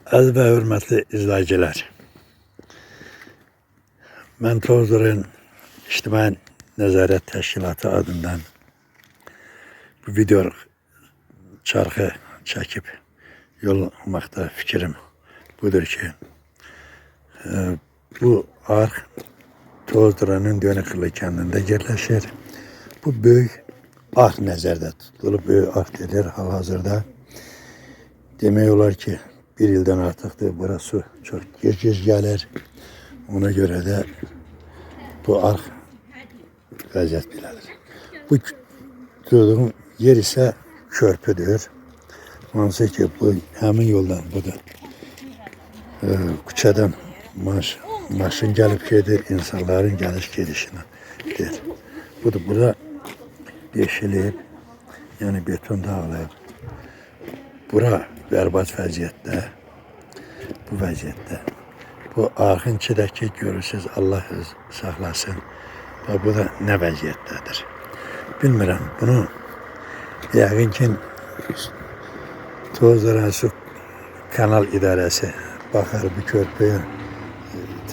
Əziz və hörmətli izləyicilər, mən Tozların İctimai Nəzarət Təşkilatı adından bu video çarxı çəkib yollamakta fikrim budur ki, bu arx Tozların Dönüklı kəndində yerləşir. Bu böyük arx nəzərdə tutulub, böyük arx dedir hal-hazırda. Demək olar ki, bir ildən artıqdır, burası çox gec gəlir. Ona görə də bu arx vəziyyət belədir. Bu durduğum yer isə körpüdür. Hansı ki, bu həmin yoldan budur. Küçədən maşın gəlib gedir, insanların gəliş gedişidir. Budur, bura deşilib, yəni beton dağılıb. Bura bərbad vəziyyətdə, bu vəziyyətdə. Bu arxın içindəki görürsünüz, Allah öz saxlasın. Və bu da nə vəziyyətdədir. Bilmirəm, bunu yəqin ki, Tozların Su Kanal İdarəsi baxar bu körpüyə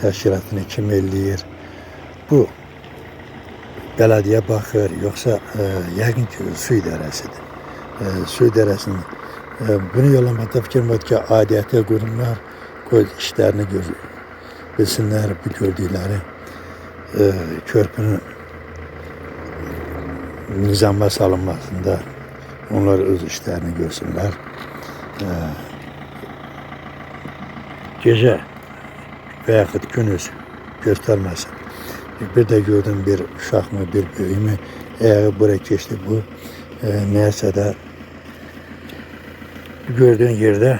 təşkilatını kim eləyir. Bu bələdiyyə baxır, yoxsa yəqin ki, su idarəsidir. Su idarəsinin bunu yollamakta fikrim var ki, adiyyəti qurumlar işlərini bilsinlər, bu gördükləri körpünün nizama salınmasında onlar öz işlərini görsünlər. Gecə və yaxud günüz göstərməsin. Bir də gördüm bir uşaq mı, bir böyük mü, ayağı buraya keçdi bu, nəyəsə də gördüğün yerde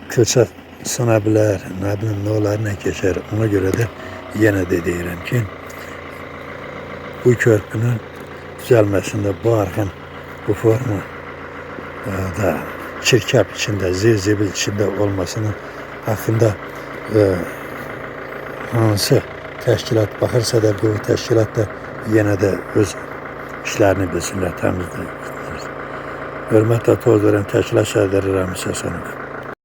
kılça sına bilər, nə bilim, nə olar, nə keçər. Ona görə də yenə də deyirəm ki, bu körpünün düzəlməsində bu arxın bu formu da çirkab içində, zibil içində olmasının haqqında hansı təşkilat baxırsa da bu təşkilat da yenə də öz işlərini bilsinlər, təmizdir. Hörmətlə Tozların Təşkilat Sədri Ramiz Həsənov.